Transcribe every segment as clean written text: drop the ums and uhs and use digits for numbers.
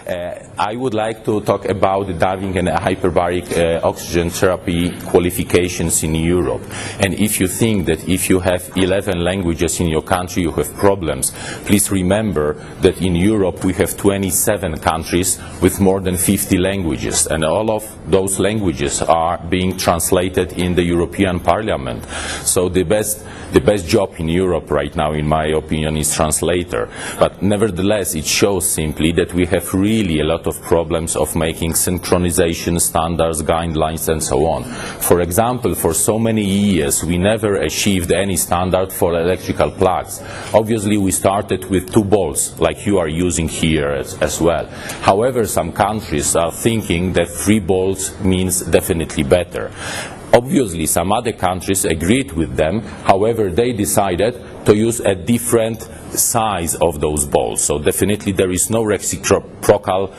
I would like to talk about the diving and hyperbaric oxygen therapy qualifications in Europe. And if you think that if you have 11 languages in your country you have problems, please remember that in Europe we have 27 countries with more than 50 languages, and all of those languages are being translated in the European Parliament. So the best job in Europe right now, in my opinion, is translator. But nevertheless, it shows simply that we have really a lot of problems of making synchronization, standards, guidelines, and so on. For example, for so many years, we never achieved any standard for electrical plugs. Obviously, we started with 2 bolts, like you are using here as well. However, some countries are thinking that 3 bolts means definitely better. Obviously, some other countries agreed with them. However, they decided to use a different size of those bolts. So definitely there is no reciprocal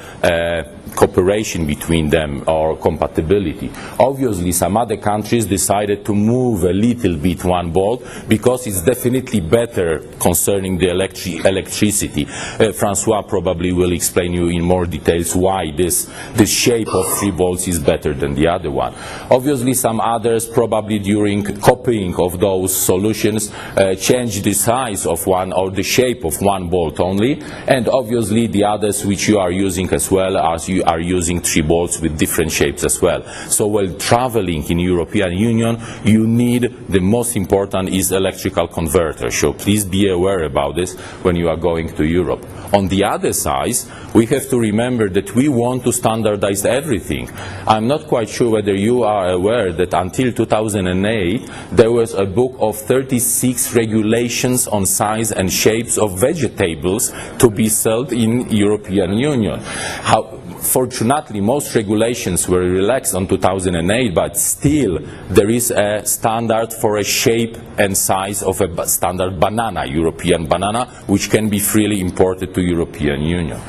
cooperation between them or compatibility. Obviously, some other countries decided to move a little bit one bolt because it's definitely better concerning the electricity. Francois probably will explain you in more details why this shape of 3 bolts is better than the other one. Obviously, some others probably during copying of those solutions change the size of one or the shape of one bolt only, and obviously the others which you are using as well, as you are using 3 bolts with different shapes as well. So while traveling in European Union, you need, the most important is electrical converter. So please be aware about this when you are going to Europe. On the other side, we have to remember that we want to standardize everything. I'm not quite sure whether you are aware that until 2008 there was a book of 36 regulations on size and shapes of vegetables to be sold in European Union. Fortunately, most regulations were relaxed on 2008, but still there is a standard for a shape and size of a standard banana, European banana, which can be freely imported to European Union.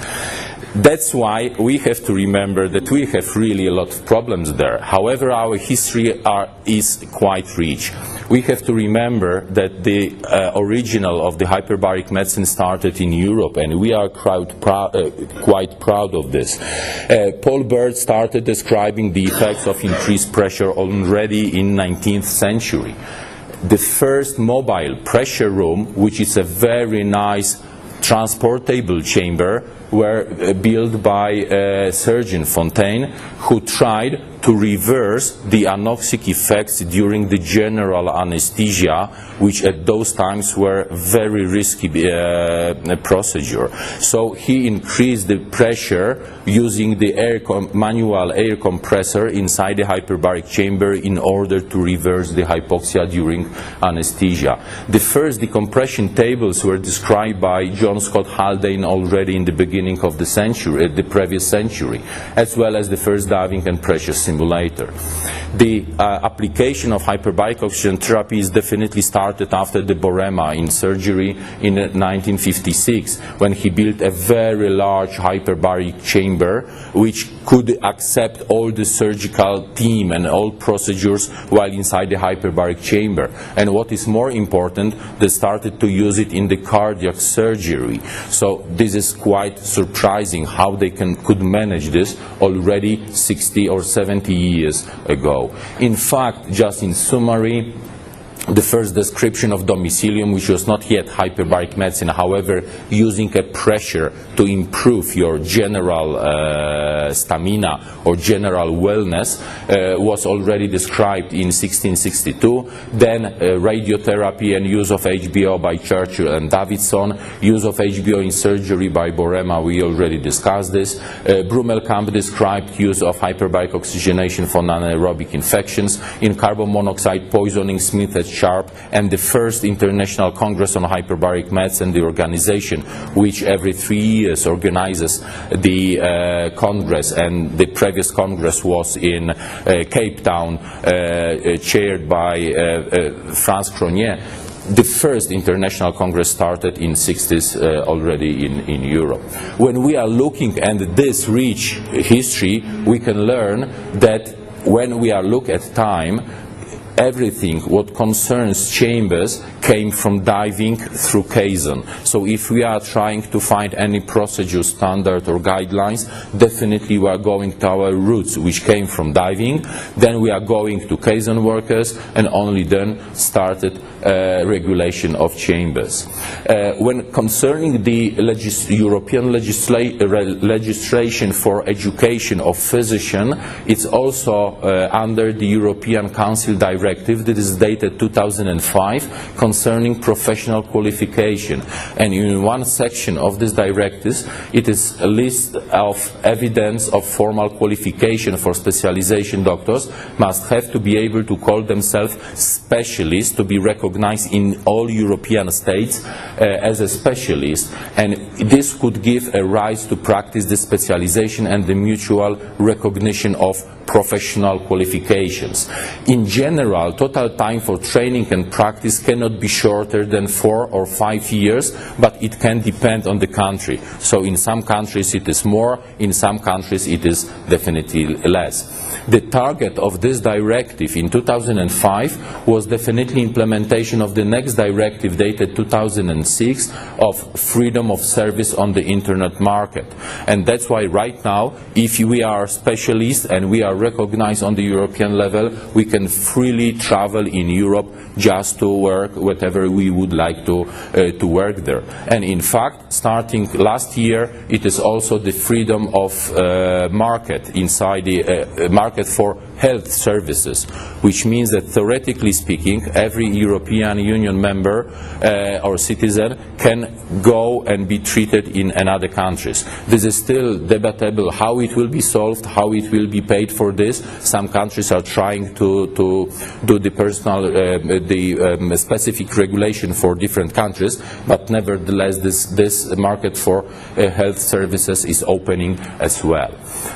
That's why we have to remember that we have really a lot of problems there. However, our history is quite rich. We have to remember that the original of the hyperbaric medicine started in Europe, and we are quite proud of this. Paul Bert started describing the effects of increased pressure already in 19th century. The first mobile pressure room, which is a very nice transportable chamber, were built by surgeon Fontaine, who tried to reverse the anoxic effects during the general anesthesia, which at those times were very risky procedure. So he increased the pressure using the manual air compressor inside the hyperbaric chamber in order to reverse the hypoxia during anesthesia. The first decompression tables were described by John Scott Haldane already in the beginning of the century, the previous century, as well as the first diving and pressure simulator. The application of hyperbaric oxygen therapy is definitely started after Ite Boerema in surgery in 1956, when he built a very large hyperbaric chamber which could accept all the surgical team and all procedures while inside the hyperbaric chamber. And what is more important, they started to use it in the cardiac surgery. So this is quite surprising how they could manage this already 60 or 70 years ago. In fact, just in summary, the first description of domicilium, which was not yet hyperbaric medicine, however, using a pressure to improve your general stamina or general wellness, was already described in 1662. Then radiotherapy and use of HBO by Churchill and Davidson, use of HBO in surgery by Boerema, we already discussed this. Brummelkamp described use of hyperbaric oxygenation for anaerobic infections. In carbon monoxide poisoning, Smith et Sharp, and the first International Congress on Hyperbaric Medicine, the organization which every 3 years organizes the Congress, and the previous Congress was in Cape Town, chaired by Franz Cronier. The first international congress started in 60s already in Europe. When we are looking at this rich history, we can learn that when we are look at time, everything what concerns chambers came from diving through Kazan. So if we are trying to find any procedure, standard or guidelines, definitely we are going to our roots, which came from diving. Then we are going to Kazan workers, and only then started regulation of chambers. When concerning the European legislation for education of physician, it's also under the European Council Directive that is dated 2005 concerning professional qualification. And in one section of this directive, it is a list of evidence of formal qualification for specialization. Doctors must have to be able to call themselves specialists, to be recognized in all European states as a specialist, and this could give a rise to practice the specialization and the mutual recognition of professional qualifications. In general, total time for training and practice cannot be shorter than 4 or 5 years, but it can depend on the country. So in some countries it is more, in some countries it is definitely less. The target of this directive in 2005 was definitely implementation of the next directive dated 2006 of freedom of service on the internet market. And that's why right now, if we are specialists and we are recognized on the European level, we can freely travel in Europe just to work whatever we would like to work there. And in fact, starting last year, it is also the freedom of market inside the market for health services, which means that theoretically speaking, every European Union member or citizen can go and be treated in another countries. This is still debatable how it will be solved, how it will be paid for this. Some countries are trying to do the personal, specific regulation for different countries, but nevertheless this market for health services is opening as well.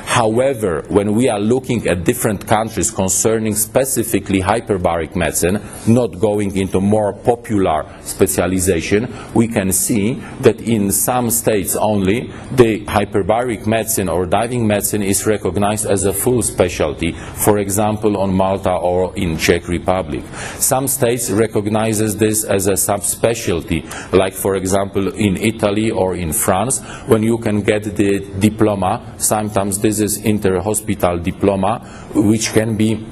However, when we are looking at different countries concerning specifically hyperbaric medicine, not going into more popular specialization, we can see that in some states only the hyperbaric medicine or diving medicine is recognized as a full specialty, for example on Malta or in Czech Republic. Some states recognizes this as a subspecialty, like for example in Italy or in France, when you can get the diploma. Sometimes this is inter-hospital diploma, which can be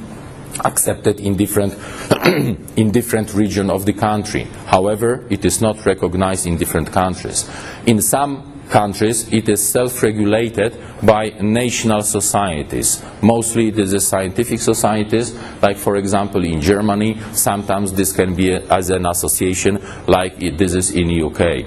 accepted in different in different regions of the country. However, it is not recognized in different countries. In some countries it is self-regulated by national societies. Mostly it is scientific societies, like for example in Germany. Sometimes this can be as an association, like this is in UK.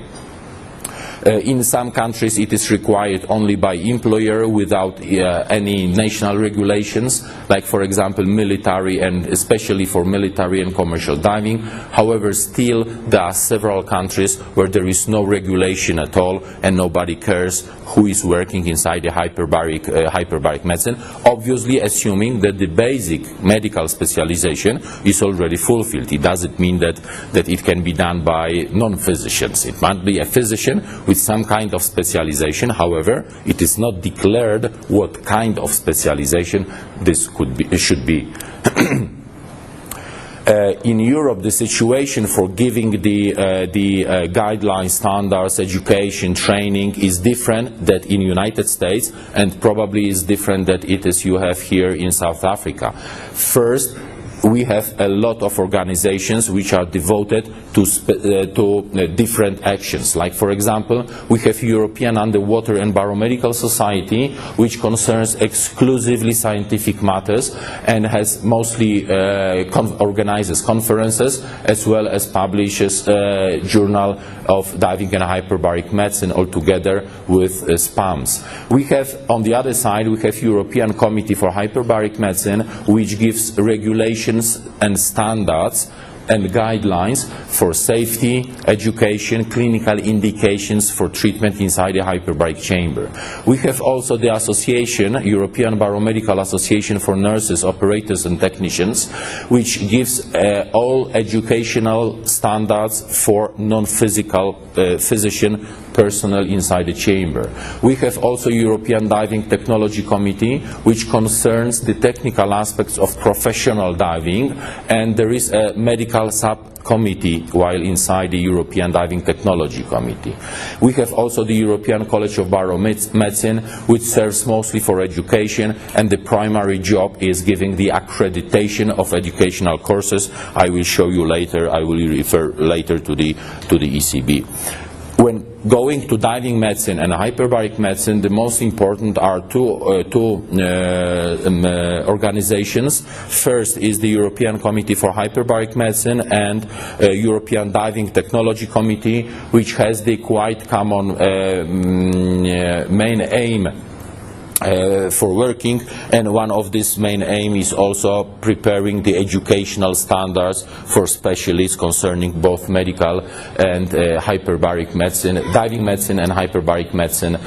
In some countries it is required only by employer without any national regulations, like for example military, and especially for military and commercial diving. However, still there are several countries where there is no regulation at all and nobody cares who is working inside the hyperbaric medicine, obviously assuming that the basic medical specialization is already fulfilled. It doesn't mean that it can be done by non-physicians. It might be a physician with some kind of specialization. However, it is not declared what kind of specialization this should be. In Europe, the situation for giving the guidelines, standards, education, training is different than in United States, and probably is different than it is you have here in South Africa. First, we have a lot of organizations which are devoted to different actions. Like for example, we have European Underwater and Baromedical Society, which concerns exclusively scientific matters and has mostly organizes conferences as well as publishes Journal of Diving and Hyperbaric Medicine altogether with SPAMS. We have, on the other side, we have European Committee for Hyperbaric Medicine, which gives regulations and standards and guidelines for safety, education, clinical indications for treatment inside a hyperbaric chamber. We have also the association, European Baromedical Association for Nurses, Operators and Technicians, which gives all educational standards for non-physical physician personnel inside the chamber. We have also European Diving Technology Committee, which concerns the technical aspects of professional diving, and there is a medical subcommittee while inside the European Diving Technology Committee. We have also the European College of Biomedicine, which serves mostly for education, and the primary job is giving the accreditation of educational courses. I will show you later, I will refer later to the ECB. When going to diving medicine and hyperbaric medicine, the most important are two organizations. First is the European Committee for Hyperbaric Medicine and European Diving Technology Committee, which has the quite common main aim for working, and one of this main aim is also preparing the educational standards for specialists concerning both medical and hyperbaric medicine, diving medicine and hyperbaric medicine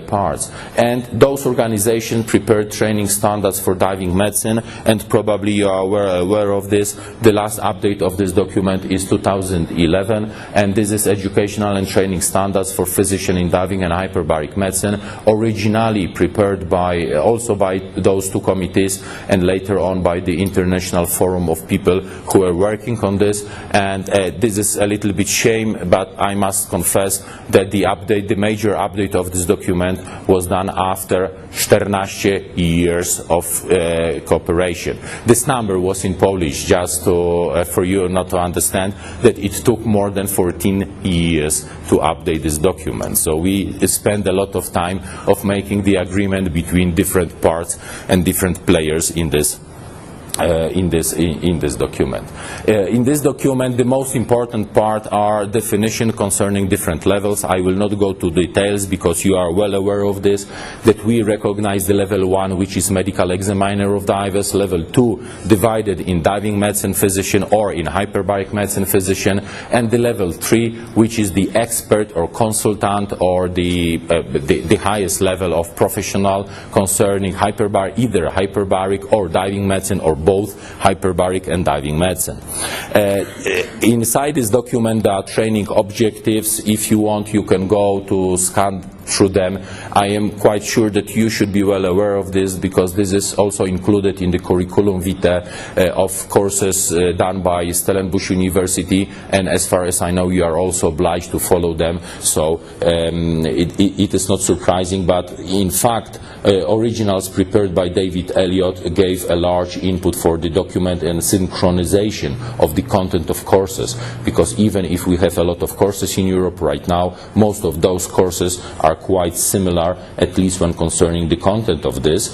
parts. And those organizations prepare training standards for diving medicine, and probably you are aware of this. The last update of this document is 2011, and this is educational and training standards for physician in diving and hyperbaric medicine, originally prepared also by those two committees, and later on by the international forum of people who are working on this. And this is a little bit shame, but I must confess that the major update of this document was done after 14 years of cooperation. This number was in Polish, just for you not to understand that it took more than 14 years to update this document. So we spent a lot of time of making the agreement between different parts and different players in this document. In this document, the most important part are definition concerning different levels. I will not go to details because you are well aware of this, that we recognize the level 1, which is medical examiner of divers, level 2 divided in diving medicine physician or in hyperbaric medicine physician, and the level 3, which is the expert or consultant or the highest level of professional concerning either hyperbaric or diving medicine, or both hyperbaric and diving medicine. Inside this document there are training objectives. If you want, you can go to scan through them. I am quite sure that you should be well aware of this, because this is also included in the curriculum vitae of courses done by Stellenbosch University, and as far as I know you are also obliged to follow them, so it is not surprising, but in fact originals prepared by David Elliott gave a large input for the document and synchronization of the content of courses, because even if we have a lot of courses in Europe right now, most of those courses are quite similar, at least when concerning the content of this.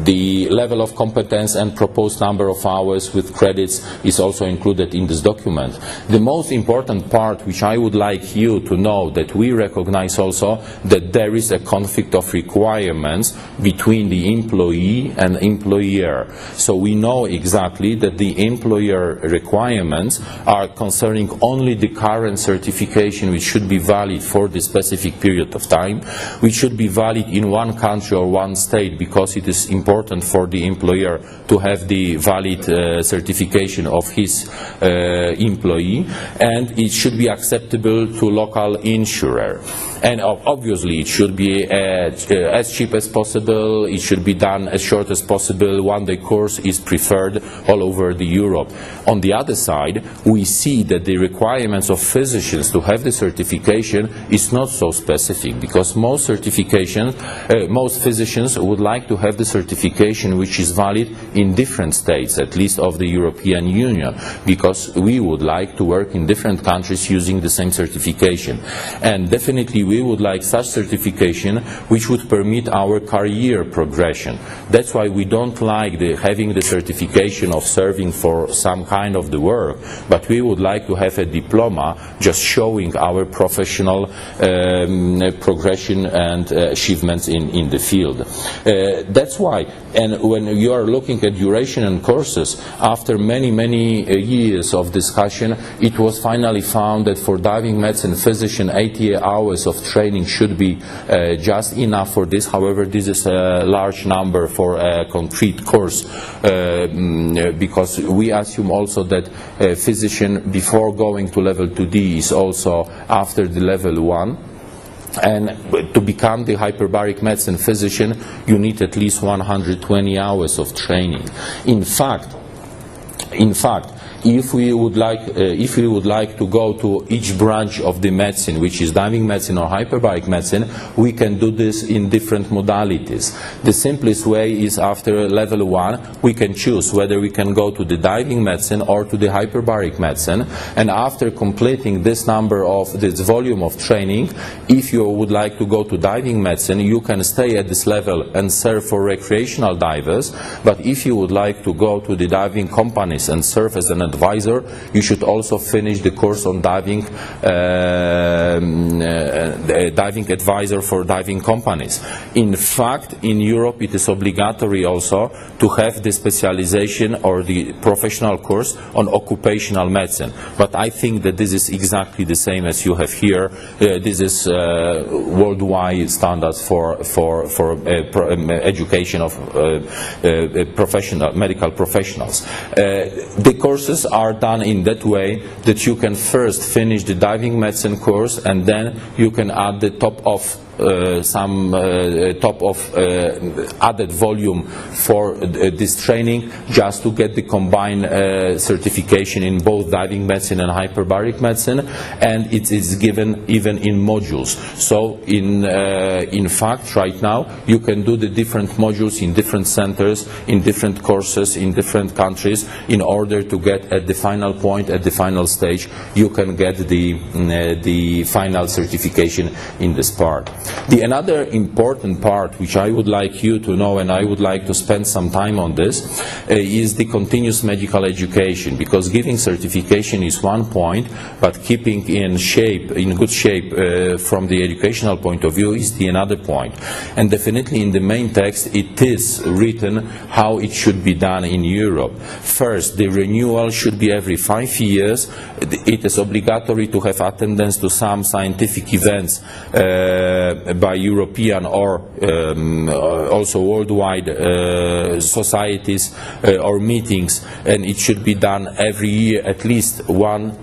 The level of competence and proposed number of hours with credits is also included in this document. The most important part, which I would like you to know, that we recognize also that there is a conflict of requirements between the employee and employer. So we know exactly that the employer requirements are concerning only the current certification, which should be valid for the specific period of time, which should be valid in one country or one state, because it is important for the employer to have the valid certification of his employee, and it should be acceptable to local insurer. And obviously it should be as cheap as possible, it should be done as short as possible. One-day course is preferred all over the Europe. On the other side, we see that the requirements of physicians to have the certification is not so specific, because most physicians would like to have the certification which is valid in different states, at least of the European Union, because we would like to work in different countries using the same certification. And definitely we would like such certification which would permit our career progression. That's why we don't like having the certification of serving for some kind of the work, but we would like to have a diploma just showing our professional progression and achievements in the field. That's why, and when you are looking at duration and courses, after many years of discussion, it was finally found that for diving medicine physician 80 hours of training should be just enough for this. However, this is a large number for a concrete course, because we assume also that a physician before going to level 2D is also after the level 1. And to become the hyperbaric medicine physician, you need at least 120 hours of training. In fact, if we would like to go to each branch of the medicine, which is diving medicine or hyperbaric medicine, we can do this in different modalities. The simplest way is after level 1, we can choose whether we can go to the diving medicine or to the hyperbaric medicine. And after completing this volume of training, if you would like to go to diving medicine, you can stay at this level and serve for recreational divers. But if you would like to go to the diving companies and serve as an advisor, you should also finish the course on diving advisor for diving companies. In fact, in Europe it is obligatory also to have the specialization or the professional course on occupational medicine. But I think that this is exactly the same as you have here. This is worldwide standards for education of medical professionals. The courses are done in that way that you can first finish the diving medicine course, and then you can add the top of added volume for this training, just to get the combined certification in both diving medicine and hyperbaric medicine, and it is given even in modules. So in fact, right now you can do the different modules in different centers, in different courses, in different countries, in order to get at the final point, at the final stage, you can get the final certification in this part. Another important part which I would like you to know, and I would like to spend some time on this, is the continuous medical education, because giving certification is one point, but keeping in good shape from the educational point of view is the another point. And definitely in the main text it is written how it should be done in Europe. First, the renewal should be every 5 years. It is obligatory to have attendance to some scientific events by European or also worldwide societies or meetings, and it should be done every year, at least one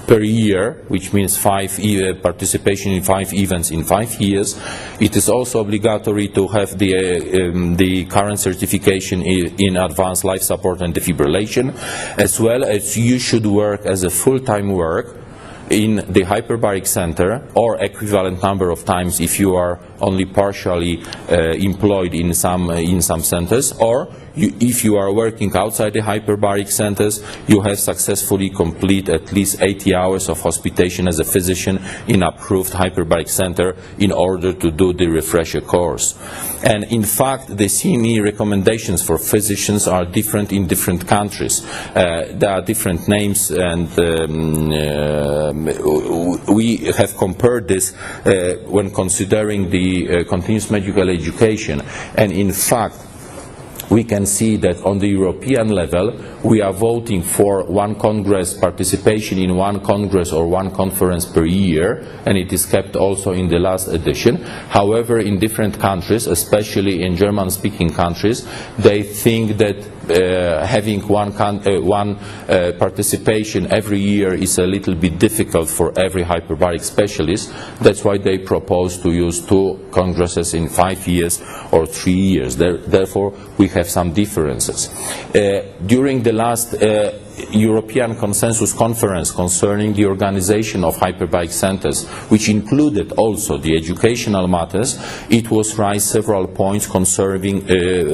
per year, which means participation in 5 events in 5 years. It is also obligatory to have the current certification in advanced life support and defibrillation, as well as you should work as a full-time work in the hyperbaric center, or equivalent number of times if you are only partially employed in some centers, or if you are working outside the hyperbaric centers, you have successfully completed at least 80 hours of hospitalization as a physician in approved hyperbaric center in order to do the refresher course. And in fact, the CME recommendations for physicians are different in different countries. There are different names, and we have compared this when considering the continuous medical education. And in fact, we can see that on the European level, we are voting for one congress, participation in one congress or one conference per year, and it is kept also in the last edition. However, in different countries, especially in German-speaking countries, they think that having one participation every year is a little bit difficult for every hyperbaric specialist. That's why they propose to use 2 congresses in 5 years or 3 years. Therefore, we have some differences. During the last European Consensus Conference concerning the organization of hyperbaric centers, which included also the educational matters, it was raised several points concerning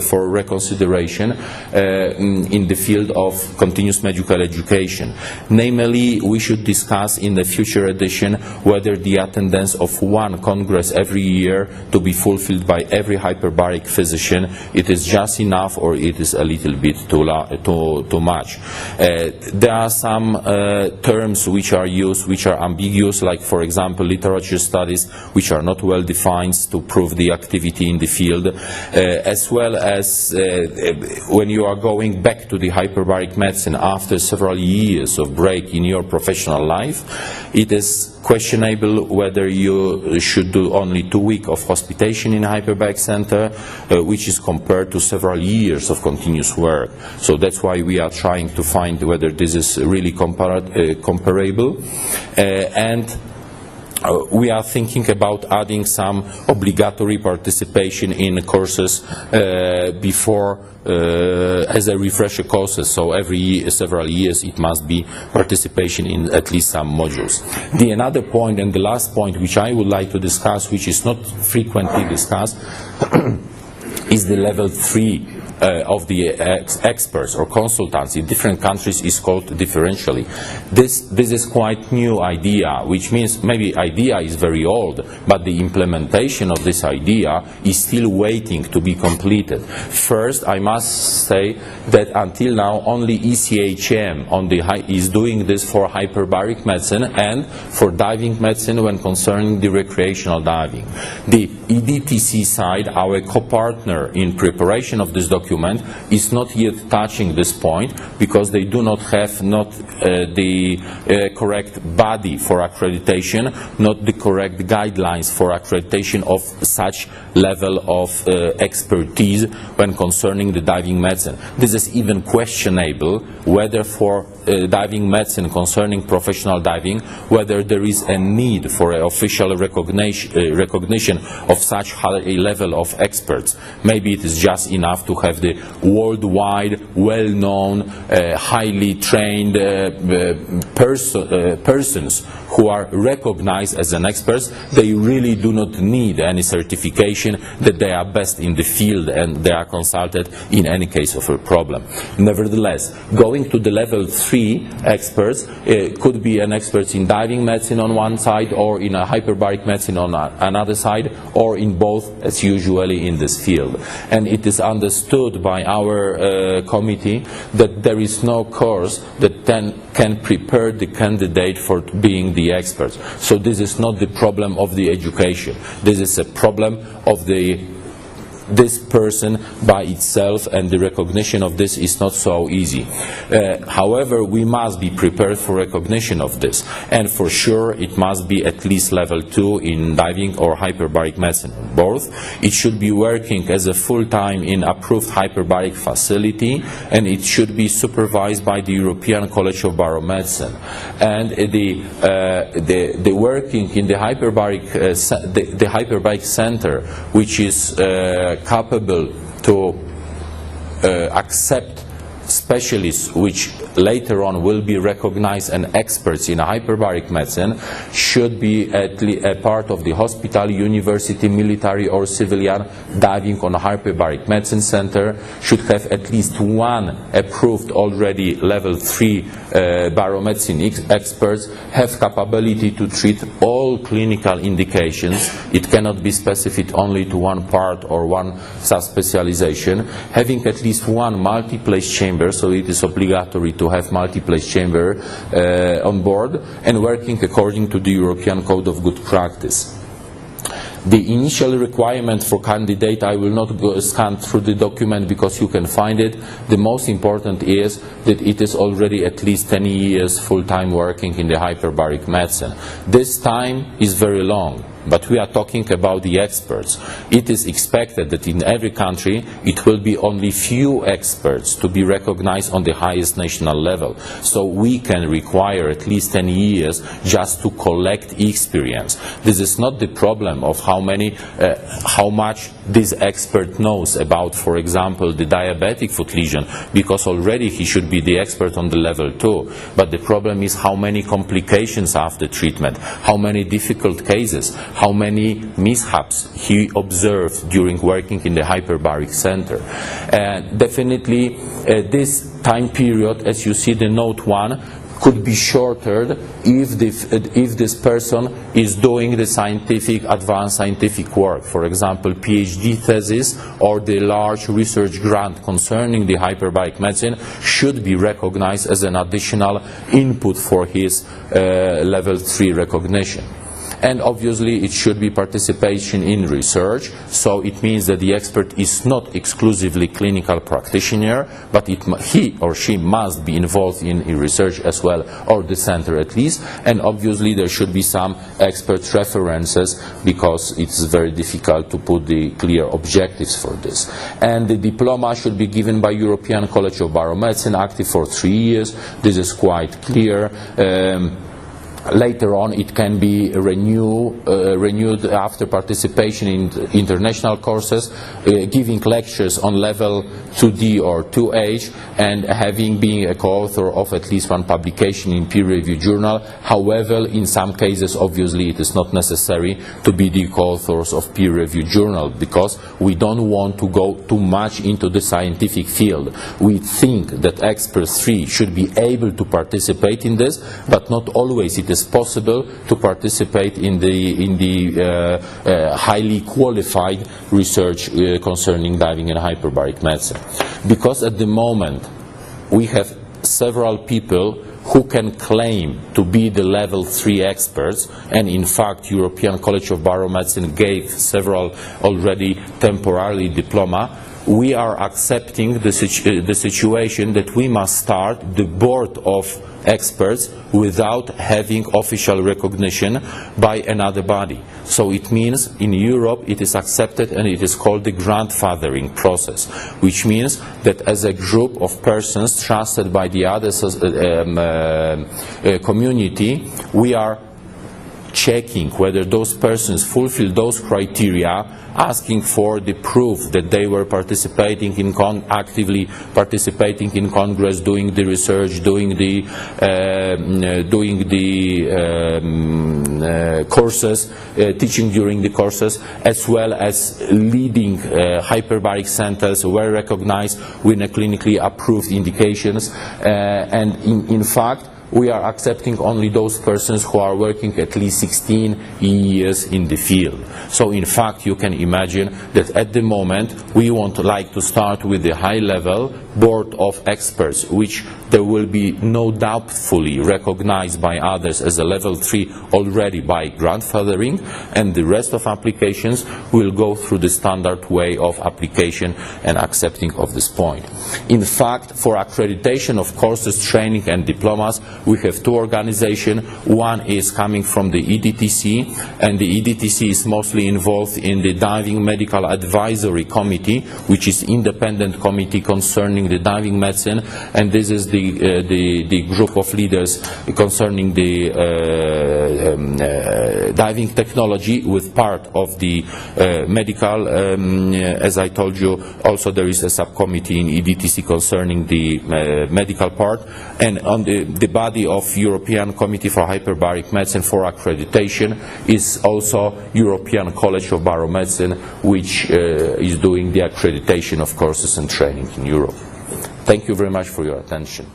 for reconsideration in the field of continuous medical education. Namely, we should discuss in the future edition whether the attendance of one congress every year to be fulfilled by every hyperbaric physician, it is just enough or it is a little bit too much. There are some terms which are used which are ambiguous, like for example literature studies, which are not well defined to prove the activity in the field, as well as when you are going back to the hyperbaric medicine after several years of break in your professional life, it is questionable whether you should do only 2 weeks of hospitalization in a hyperbaric center, which is compared to several years of continuous work. So that's why we are trying to find whether this is really comparable. We are thinking about adding some obligatory participation in courses before as a refresher courses, so several years it must be participation in at least some modules. The another point and the last point which I would like to discuss, which is not frequently discussed, is the level 3 of the experts or consultants. In different countries is called differentially. This is quite new idea, which means maybe idea is very old, but the implementation of this idea is still waiting to be completed. First, I must say that until now only ECHM is doing this for hyperbaric medicine and for diving medicine when concerning the recreational diving. The EDTC side, our co-partner in preparation of this document, is not yet touching this point because they do not have the correct body for accreditation, not the correct guidelines for accreditation of such level of expertise when concerning the diving medicine. This is even questionable whether for diving medicine concerning professional diving, whether there is a need for an official recognition of such high level of experts. Maybe it is just enough to have the worldwide, well-known, highly trained persons who are recognized as an experts. They really do not need any certification that they are best in the field and they are consulted in any case of a problem. Nevertheless, going to the level 3 experts could be an expert in diving medicine on one side or in a hyperbaric medicine on another side, or in both, as usually in this field. And it is understood by our committee that there is no course that then can prepare the candidate for being the expert. So this is not the problem of the education. This is a problem of this person by itself, and the recognition of this is not so easy. However, we must be prepared for recognition of this, and for sure it must be at least level 2 in diving or hyperbaric medicine. Both, it should be working as a full-time in approved hyperbaric facility, and it should be supervised by the European College of Biomedicine. And the working in the hyperbaric center, which is capable to accept specialists which later on will be recognized and experts in hyperbaric medicine, should be a part of the hospital, university, military or civilian diving on a hyperbaric medicine center, should have at least one approved already level 3 biomedicine experts, have capability to treat all clinical indications. It cannot be specific only to one part or one subspecialization, having at least one multi-place chamber, so it is obligatory to have multi-place chamber on board, and working according to the European Code of Good Practice. The initial requirement for candidate, I will not scan through the document because you can find it. The most important is that it is already at least 10 years full-time working in the hyperbaric medicine. This time is very long, but we are talking about the experts. It is expected that in every country it will be only few experts to be recognized on the highest national level. So we can require at least 10 years just to collect experience. This is not the problem of how much this expert knows about, for example, the diabetic foot lesion, because already he should be the expert on the level 2. But the problem is how many complications after treatment, how many difficult cases, how many mishaps he observed during working in the hyperbaric center. Definitely this time period, as you see the note 1, could be shorter if this person is doing the advanced scientific work, for example, PhD thesis or the large research grant concerning the hyperbaric medicine should be recognized as an additional input for his level 3 recognition. And obviously it should be participation in research, so it means that the expert is not exclusively clinical practitioner, but he or she must be involved in research as well, or the center at least. And obviously there should be some expert references, because it's very difficult to put the clear objectives for this. And the diploma should be given by European College of Biomedicine, active for 3 years. This is quite clear. Later on it can be renewed after participation in international courses, giving lectures on level 2D or 2H, and having been a co-author of at least one publication in peer-reviewed journal. However, in some cases obviously it is not necessary to be the co-authors of peer-reviewed journal, because we don't want to go too much into the scientific field. We think that expert 3 should be able to participate in this, but not always it is possible to participate in the highly qualified research concerning diving and hyperbaric medicine. Because at the moment we have several people who can claim to be the level 3 experts, and in fact European College of Biomedicine gave several already temporarily diploma. We are accepting the situation that we must start the board of experts without having official recognition by another body. So it means in Europe it is accepted, and it is called the grandfathering process, which means that as a group of persons trusted by the other community, we are checking whether those persons fulfill those criteria, asking for the proof that they were participating in actively participating in Congress, doing the research, doing the courses, teaching during the courses, as well as leading hyperbaric centers were recognized with clinically approved indications, and in fact we are accepting only those persons who are working at least 16 years in the field. So in fact you can imagine that at the moment we want to like to start with the high level board of experts, which there will be no doubt fully recognized by others as a level 3 already by grandfathering, and the rest of applications will go through the standard way of application and accepting of this point. In fact, for accreditation of courses, training and diplomas, we have 2 organizations. One is coming from the EDTC, and the EDTC is mostly involved in the Diving Medical Advisory Committee, which is independent committee concerning the diving medicine, and this is the group of leaders concerning the diving technology, with part of the medical, as I told you. Also there is a subcommittee in EDTC concerning the medical part, and on the body of European Committee for Hyperbaric Medicine for accreditation is also European College of Biomedicine, which is doing the accreditation of courses and training in Europe. Thank you very much for your attention.